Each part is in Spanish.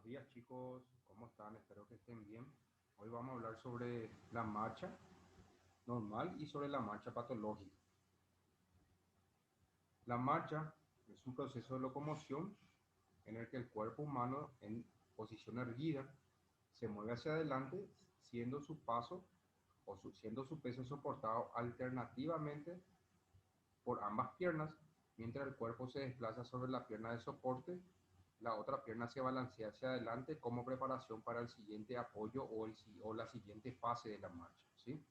días chicos, ¿cómo están? Espero que estén bien. Hoy vamos a hablar sobre la marcha normal y sobre la marcha patológica. La marcha es un proceso de locomoción en el que el cuerpo humano en posición erguida se mueve hacia adelante, siendo su paso siendo su peso soportado alternativamente por ambas piernas, mientras el cuerpo se desplaza sobre la pierna de soporte. La otra pierna se balancea hacia adelante como preparación para el siguiente apoyo o la siguiente fase de la marcha, ¿sí?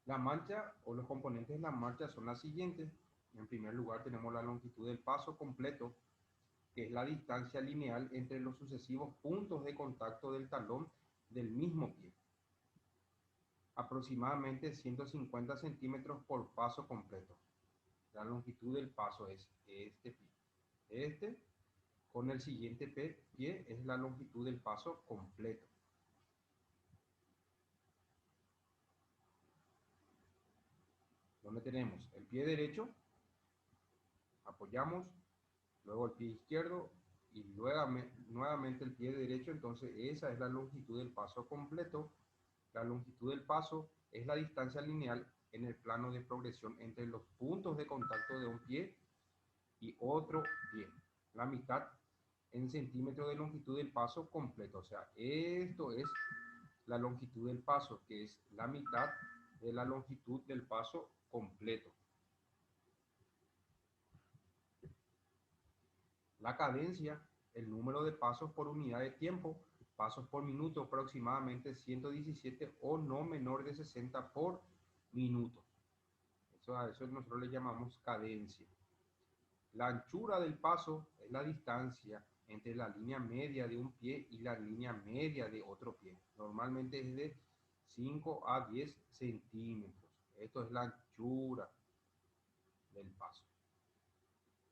La marcha o los componentes de la marcha son las siguientes. En primer lugar tenemos la longitud del paso completo, que es la distancia lineal entre los sucesivos puntos de contacto del talón del mismo pie. Aproximadamente 150 centímetros por paso completo. La longitud del paso es este pie. Este con el siguiente pie es la longitud del paso completo. Donde tenemos el pie derecho, apoyamos, luego el pie izquierdo y luego nuevamente el pie derecho. Entonces esa es la longitud del paso completo. La longitud del paso es la distancia lineal en el plano de progresión entre los puntos de contacto de un pie y otro pie. La mitad en centímetros de longitud del paso completo. O sea, esto es la longitud del paso, que es la mitad de la longitud del paso completo. La cadencia, el número de pasos por unidad de tiempo, pasos por minuto, aproximadamente 117 o no menor de 60 por minuto. A eso nosotros le llamamos cadencia. La anchura del paso es la distancia entre la línea media de un pie y la línea media de otro pie. Normalmente es de 5 a 10 centímetros. Esto es la anchura del paso.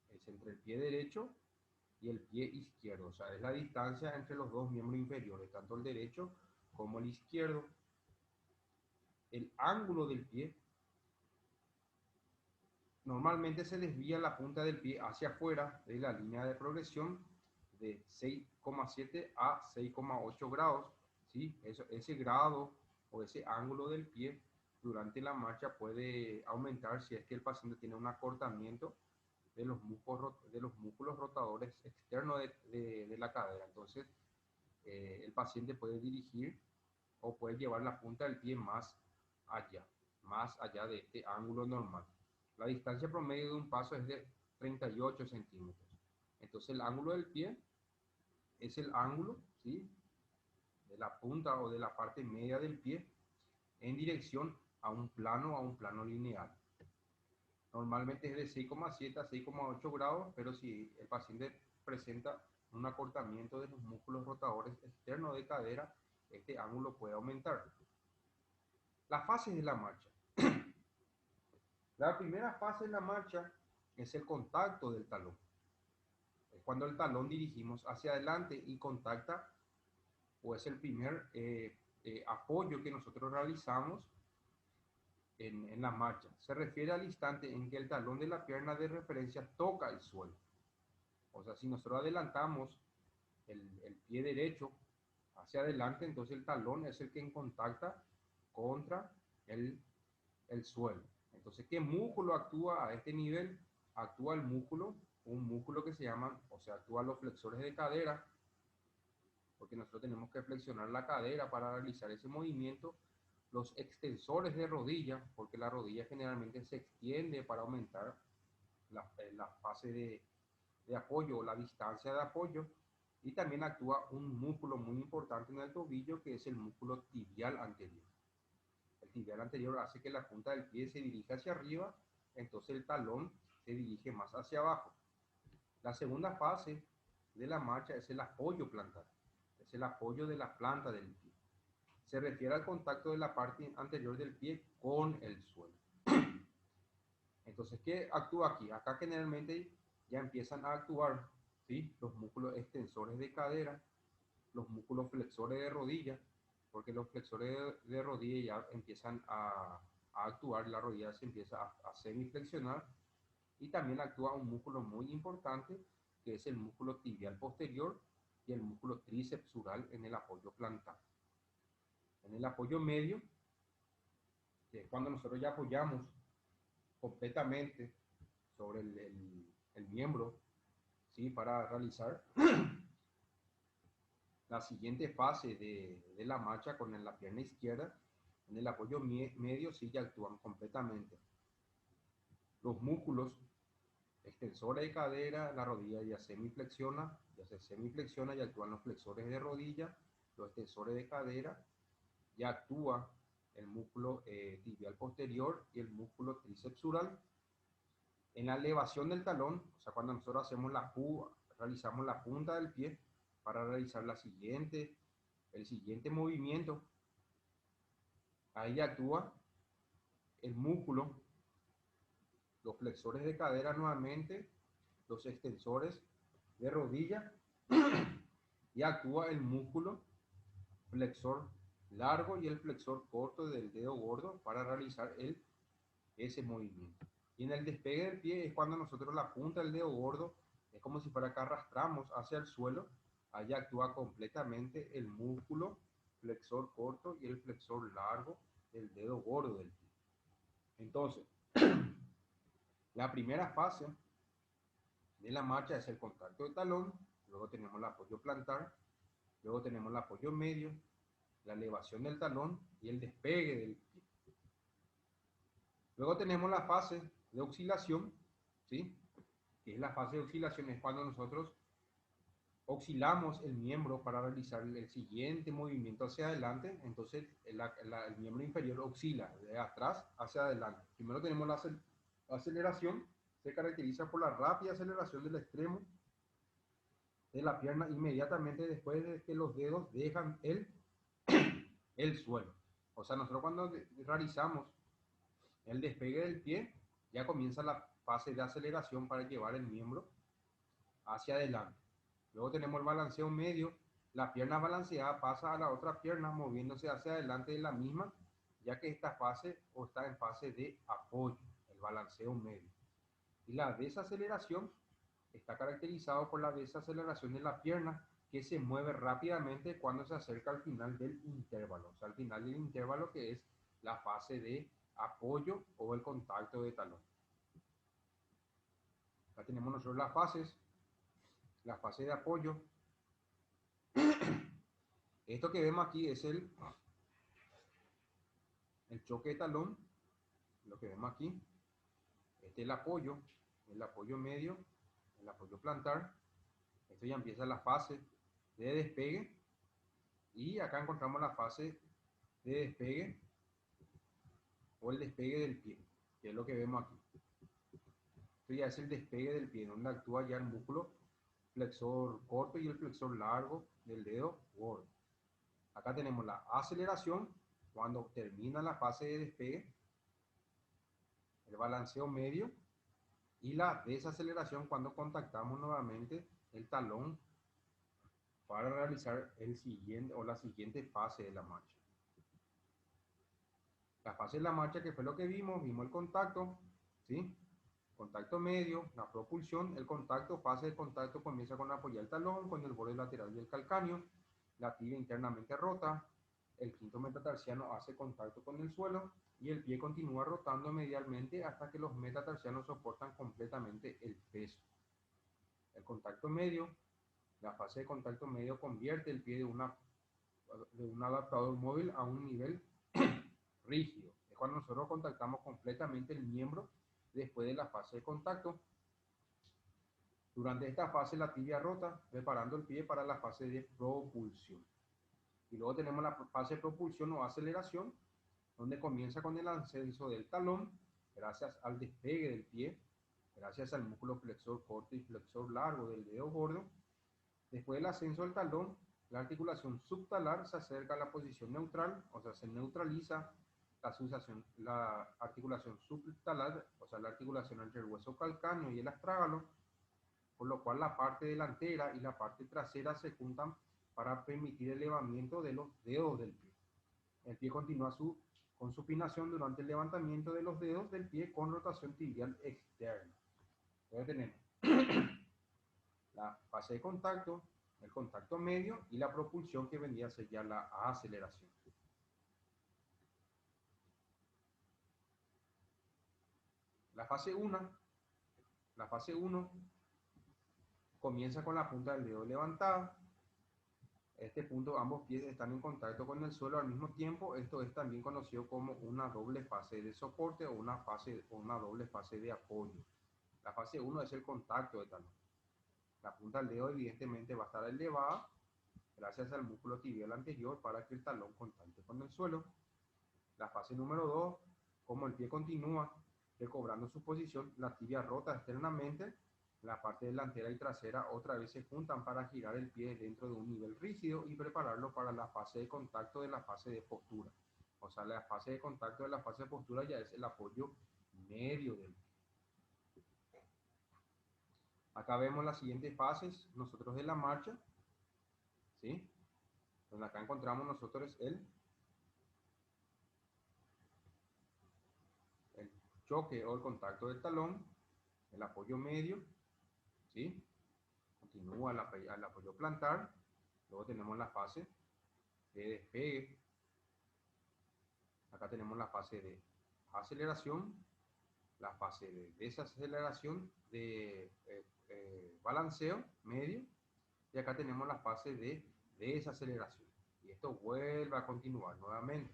Es entre el pie derecho y el pie izquierdo. O sea, es la distancia entre los dos miembros inferiores, tanto el derecho como el izquierdo. El ángulo del pie, normalmente se desvía la punta del pie hacia afuera de la línea de progresión de 6,7 a 6,8 grados. ¿Sí? Ese grado o ese ángulo del pie durante la marcha puede aumentar si es que el paciente tiene un acortamiento de los músculos rotadores externos de la cadera. Entonces, el paciente puede dirigir o puede llevar la punta del pie más allá de este ángulo normal. La distancia promedio de un paso es de 38 centímetros. Entonces, el ángulo del pie es el ángulo, ¿sí?, de la punta o de la parte media del pie en dirección a un plano lineal. Normalmente es de 6,7 a 6,8 grados, pero si el paciente presenta un acortamiento de los músculos rotadores externos de cadera, este ángulo puede aumentar. Las fases de la marcha. La primera fase de la marcha es el contacto del talón. Es cuando el talón dirigimos hacia adelante y contacta, o es el primer apoyo que nosotros realizamos en la marcha. Se refiere al instante en que el talón de la pierna de referencia toca el suelo. O sea, si nosotros adelantamos el pie derecho hacia adelante, entonces el talón es el que contacta contra el suelo. Entonces, ¿qué músculo actúa a este nivel? Actúa el músculo, un músculo que se llama, o sea, actúan los flexores de cadera, porque nosotros tenemos que flexionar la cadera para realizar ese movimiento. Los extensores de rodilla, porque la rodilla generalmente se extiende para aumentar la fase de apoyo o la distancia de apoyo. Y también actúa un músculo muy importante en el tobillo, que es el músculo tibial anterior. El tibial anterior hace que la punta del pie se dirija hacia arriba, entonces el talón se dirige más hacia abajo. La segunda fase de la marcha es el apoyo plantar, es el apoyo de la planta del pie. Se refiere al contacto de la parte anterior del pie con el suelo. Entonces, ¿qué actúa aquí? Acá generalmente ya empiezan a actuar, ¿sí?, los músculos extensores de cadera, los músculos flexores de rodilla, porque los flexores de rodilla ya empiezan a actuar, la rodilla se empieza a semiflexionar, y también actúa un músculo muy importante que es el músculo tibial posterior, y el músculo tríceps-sural en el apoyo plantar. En el apoyo medio, que es cuando nosotros ya apoyamos completamente sobre el miembro, ¿sí? Para realizar la siguiente fase de la marcha con la pierna izquierda. En el apoyo medio sí ya actúan completamente los músculos extensores de cadera, la rodilla ya semiflexiona, y actúan los flexores de rodilla, los extensores de cadera, ya actúa el músculo tibial posterior y el músculo tríceps-sural. En la elevación del talón, o sea, cuando nosotros hacemos realizamos la punta del pie para realizar el siguiente movimiento, ahí actúa el músculo, los flexores de cadera nuevamente, los extensores de rodilla, y actúa el músculo flexor largo y el flexor corto del dedo gordo para realizar ese movimiento. Y en el despegue del pie es cuando nosotros la punta del dedo gordo es como si fuera que arrastramos hacia el suelo. Allí actúa completamente el músculo flexor corto y el flexor largo del dedo gordo del pie. Entonces, la primera fase de la marcha es el contacto de talón, luego tenemos el apoyo plantar, luego tenemos el apoyo medio, la elevación del talón y el despegue del pie. Luego tenemos la fase de oscilación, ¿sí? Que es la fase de oscilación, es cuando nosotros oscilamos el miembro para realizar el siguiente movimiento hacia adelante. Entonces el miembro inferior oscila de atrás hacia adelante. Primero tenemos la aceleración, se caracteriza por la rápida aceleración del extremo de la pierna inmediatamente después de que los dedos dejan el suelo. O sea, nosotros cuando realizamos el despegue del pie, ya comienza la fase de aceleración para llevar el miembro hacia adelante. Luego tenemos el balanceo medio, la pierna balanceada pasa a la otra pierna moviéndose hacia adelante de la misma, ya que esta fase está en fase de apoyo, el balanceo medio. Y la desaceleración está caracterizado por la desaceleración de la pierna que se mueve rápidamente cuando se acerca al final del intervalo, o sea, al final del intervalo, que es la fase de apoyo o el contacto de talón. Acá tenemos nosotros las fases. La fase de apoyo. Esto que vemos aquí es el choque de talón, lo que vemos aquí. Este es el apoyo medio, el apoyo plantar. Esto ya empieza la fase de despegue. Y acá encontramos la fase de despegue o el despegue del pie, que es lo que vemos aquí. Esto ya es el despegue del pie, donde actúa ya el músculo flexor corto y el flexor largo del dedo gordo. Acá tenemos la aceleración cuando termina la fase de despegue, el balanceo medio, y la desaceleración cuando contactamos nuevamente el talón para realizar la siguiente fase de la marcha. La fase de la marcha, que fue lo que vimos el contacto, ¿sí? Contacto medio, la propulsión, el contacto, fase de contacto comienza con apoyar el talón con el borde lateral del calcáneo, la tibia internamente rota, el quinto metatarsiano hace contacto con el suelo y el pie continúa rotando medialmente hasta que los metatarsianos soportan completamente el peso. El contacto medio, la fase de contacto medio convierte el pie de un adaptador móvil a un nivel rígido. Es cuando nosotros contactamos completamente el miembro después de la fase de contacto. Durante esta fase la tibia rota, preparando el pie para la fase de propulsión. Y luego tenemos la fase de propulsión o aceleración, donde comienza con el ascenso del talón, gracias al despegue del pie, gracias al músculo flexor corto y flexor largo del dedo gordo. Después del ascenso del talón, la articulación subtalar se acerca a la posición neutral, o sea, se neutraliza la articulación subtalar, o sea, la articulación entre el hueso calcáneo y el astrágalo, por lo cual la parte delantera y la parte trasera se juntan para permitir el elevamiento de los dedos del pie. El pie continúa con supinación durante el levantamiento de los dedos del pie con rotación tibial externa. Entonces tenemos La fase de contacto, el contacto medio y la propulsión que vendría a ser ya la aceleración. La fase 1, la fase 1 comienza con la punta del dedo levantada. Este punto, ambos pies están en contacto con el suelo al mismo tiempo. Esto es también conocido como una doble fase de soporte o una doble fase de apoyo. La fase 1 es el contacto de talón. La punta del dedo evidentemente va a estar elevada gracias al músculo tibial anterior para que el talón contacte con el suelo. La fase número 2, como el pie continúa recobrando su posición, la tibia rota externamente, la parte delantera y trasera otra vez se juntan para girar el pie dentro de un nivel rígido y prepararlo para la fase de contacto de la fase de postura. O sea, la fase de contacto de la fase de postura ya es el apoyo medio del pie. Acá vemos las siguientes fases nosotros de la marcha, ¿sí? Donde acá encontramos nosotros el choque o el contacto del talón, el apoyo medio, ¿sí? Continúa el apoyo plantar, luego tenemos la fase de despegue, acá tenemos la fase de aceleración, la fase de desaceleración, de balanceo medio, y acá tenemos la fase de desaceleración. Y esto vuelve a continuar nuevamente.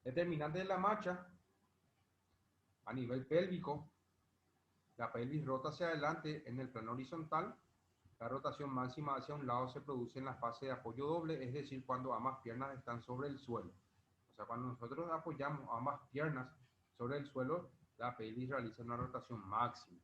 Determinante de la marcha, a nivel pélvico, la pelvis rota hacia adelante en el plano horizontal. La rotación máxima hacia un lado se produce en la fase de apoyo doble, es decir, cuando ambas piernas están sobre el suelo. O sea, cuando nosotros apoyamos ambas piernas sobre el suelo, la pelvis realiza una rotación máxima.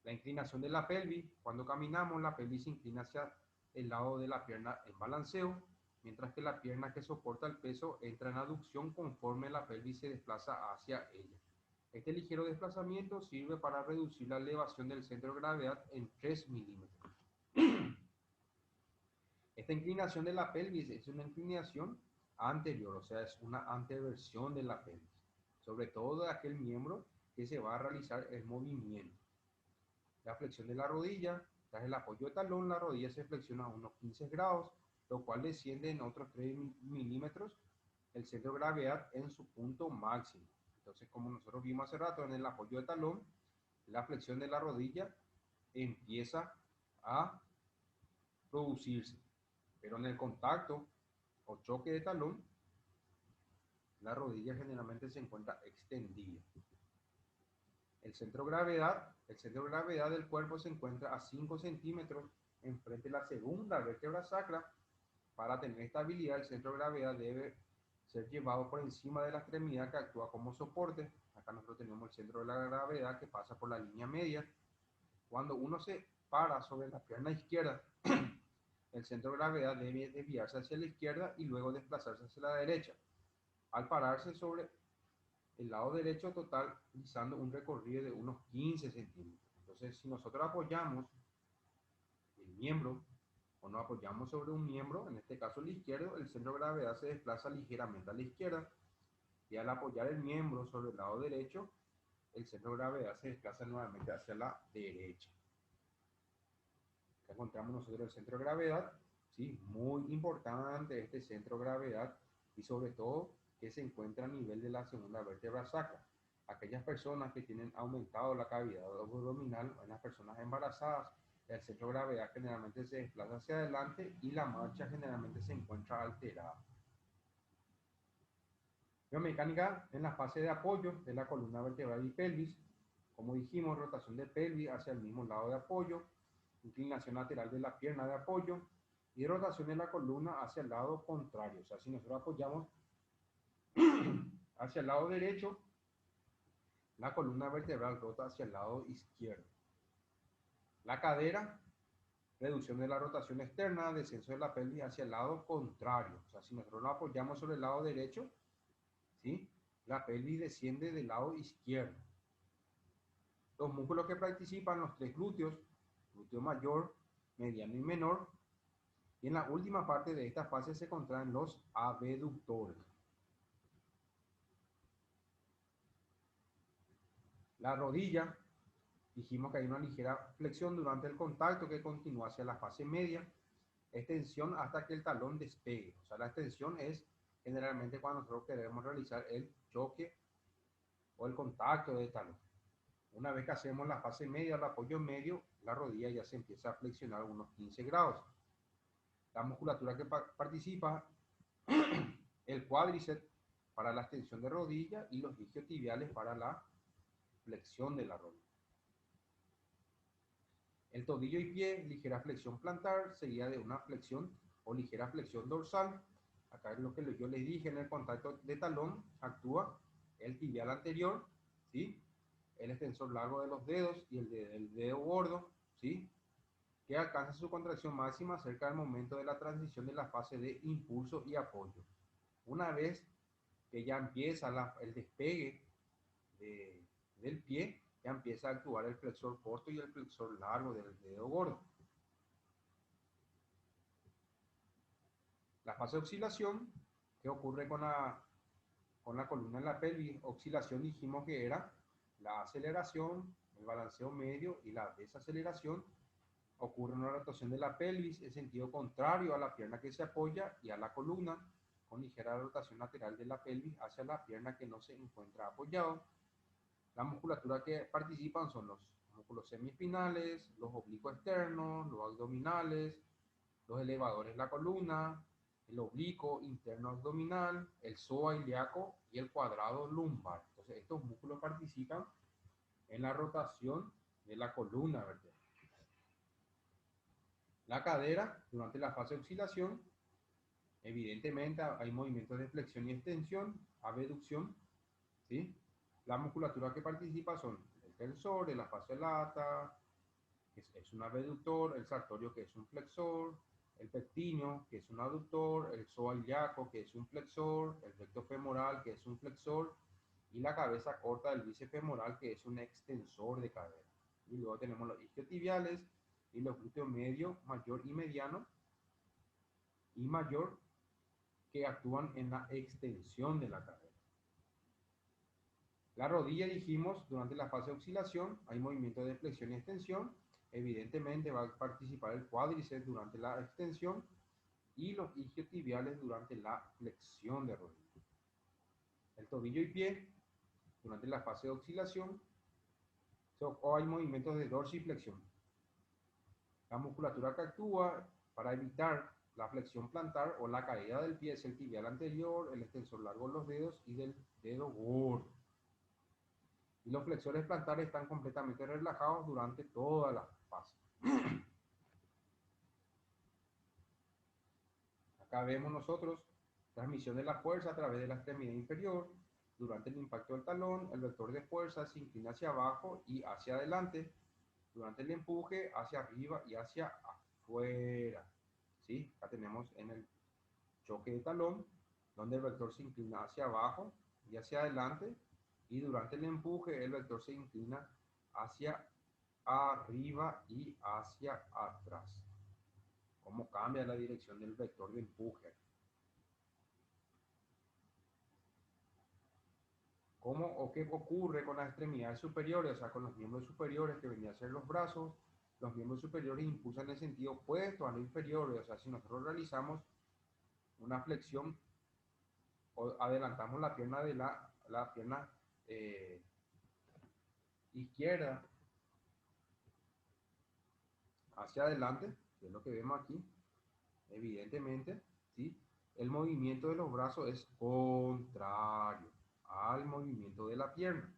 La inclinación de la pelvis, cuando caminamos, la pelvis se inclina hacia el lado de la pierna en balanceo, mientras que la pierna que soporta el peso entra en aducción conforme la pelvis se desplaza hacia ella. Este ligero desplazamiento sirve para reducir la elevación del centro de gravedad en 3 milímetros. Esta inclinación de la pelvis es una inclinación anterior, o sea, es una anteversión de la pelvis, sobre todo de aquel miembro que se va a realizar el movimiento. La flexión de la rodilla, tras el apoyo de talón, la rodilla se flexiona a unos 15 grados, lo cual desciende en otros 3 milímetros el centro de gravedad en su punto máximo. Entonces, como nosotros vimos hace rato en el apoyo de talón, la flexión de la rodilla empieza a producirse, pero en el contacto o choque de talón, la rodilla generalmente se encuentra extendida. El centro de gravedad del cuerpo se encuentra a 5 centímetros enfrente de la segunda vértebra sacra. Para tener estabilidad, el centro de gravedad debe ser llevado por encima de la extremidad que actúa como soporte. Acá nosotros tenemos el centro de la gravedad que pasa por la línea media. Cuando uno se para sobre la pierna izquierda, el centro de gravedad debe desviarse hacia la izquierda y luego desplazarse hacia la derecha. Al pararse sobre el lado derecho totalizando un recorrido de unos 15 centímetros. Entonces, si nosotros apoyamos el miembro o nos apoyamos sobre un miembro, en este caso el izquierdo, el centro de gravedad se desplaza ligeramente a la izquierda, y al apoyar el miembro sobre el lado derecho, el centro de gravedad se desplaza nuevamente hacia la derecha. Acá encontramos nosotros el centro de gravedad, ¿sí? Muy importante este centro de gravedad, y sobre todo que se encuentra a nivel de la segunda vértebra sacra. Aquellas personas que tienen aumentado la cavidad abdominal, en las personas embarazadas, el centro de gravedad generalmente se desplaza hacia adelante y la marcha generalmente se encuentra alterada. Biomecánica en la fase de apoyo de la columna vertebral y pelvis. Como dijimos, rotación de pelvis hacia el mismo lado de apoyo, inclinación lateral de la pierna de apoyo y rotación de la columna hacia el lado contrario. O sea, si nosotros apoyamos hacia el lado derecho, la columna vertebral rota hacia el lado izquierdo. La cadera, reducción de la rotación externa, descenso de la pelvis hacia el lado contrario. O sea, si nosotros lo apoyamos sobre el lado derecho, ¿sí? La pelvis desciende del lado izquierdo. Los músculos que participan, los tres glúteos, glúteo mayor, mediano y menor. Y en la última parte de esta fase se contraen los abductores. La rodilla Dijimos que hay una ligera flexión durante el contacto que continúa hacia la fase media, extensión hasta que el talón despegue. O sea, la extensión es generalmente cuando nosotros queremos realizar el choque o el contacto del talón. Una vez que hacemos la fase media, el apoyo medio, la rodilla ya se empieza a flexionar unos 15 grados. La musculatura que participa, el cuádriceps para la extensión de rodilla y los isquiotibiales para la flexión de la rodilla. El tobillo y pie, ligera flexión plantar, seguida de una flexión o ligera flexión dorsal. Acá es lo que yo les dije, en el contacto de talón actúa el tibial anterior, ¿sí? El extensor largo de los dedos y el dedo gordo, ¿sí? Que alcanza su contracción máxima cerca del momento de la transición de la fase de impulso y apoyo. Una vez que ya empieza el despegue del pie, ya empieza a actuar el flexor corto y el flexor largo del dedo gordo. La fase de oscilación, que ocurre con la columna en la pelvis, oscilación dijimos que era la aceleración, el balanceo medio y la desaceleración. Ocurre una rotación de la pelvis en sentido contrario a la pierna que se apoya y a la columna, con ligera rotación lateral de la pelvis hacia la pierna que no se encuentra apoyado. La musculatura que participan son los músculos semiespinales, los oblicuos externos, los abdominales, los elevadores de la columna, el oblicuo interno abdominal, el psoas ilíaco y el cuadrado lumbar. Entonces, estos músculos participan en la rotación de la columna vertebral. La cadera, durante la fase de oscilación, evidentemente hay movimientos de flexión y extensión, abducción, ¿sí? La musculatura que participa son el tensor, la fascia lata, que es un abductor, el sartorio, que es un flexor, el pectíneo, que es un aductor, el psoas ilíaco, que es un flexor, el recto femoral, que es un flexor, y la cabeza corta del bíceps femoral, que es un extensor de cadera. Y luego tenemos los isquiotibiales y los glúteos medio, mayor y mediano, y mayor, que actúan en la extensión de la cadera. La rodilla, dijimos, durante la fase de oscilación hay movimiento de flexión y extensión. Evidentemente va a participar el cuádriceps durante la extensión y los isquiotibiales durante la flexión de rodilla. El tobillo y pie, durante la fase de oscilación, hay movimientos de dorsiflexión. La musculatura que actúa para evitar la flexión plantar o la caída del pie es el tibial anterior, el extensor largo de los dedos y del dedo gordo. Y los flexores plantares están completamente relajados durante toda la fase. Acá vemos nosotros transmisión de la fuerza a través de la extremidad inferior. Durante el impacto del talón, el vector de fuerza se inclina hacia abajo y hacia adelante. Durante el empuje, hacia arriba y hacia afuera. ¿Sí? Acá tenemos en el choque de talón, donde el vector se inclina hacia abajo y hacia adelante. Y durante el empuje, el vector se inclina hacia arriba y hacia atrás. ¿Cómo cambia la dirección del vector de empuje? ¿Cómo o qué ocurre con las extremidades superiores? O sea, con los miembros superiores, que vendrían a ser los brazos. Los miembros superiores impulsan en sentido opuesto a los inferiores. O sea, si nosotros realizamos una flexión o adelantamos la pierna de la pierna izquierda hacia adelante, que es lo que vemos aquí, evidentemente, ¿sí? El movimiento de los brazos es contrario al movimiento de la pierna.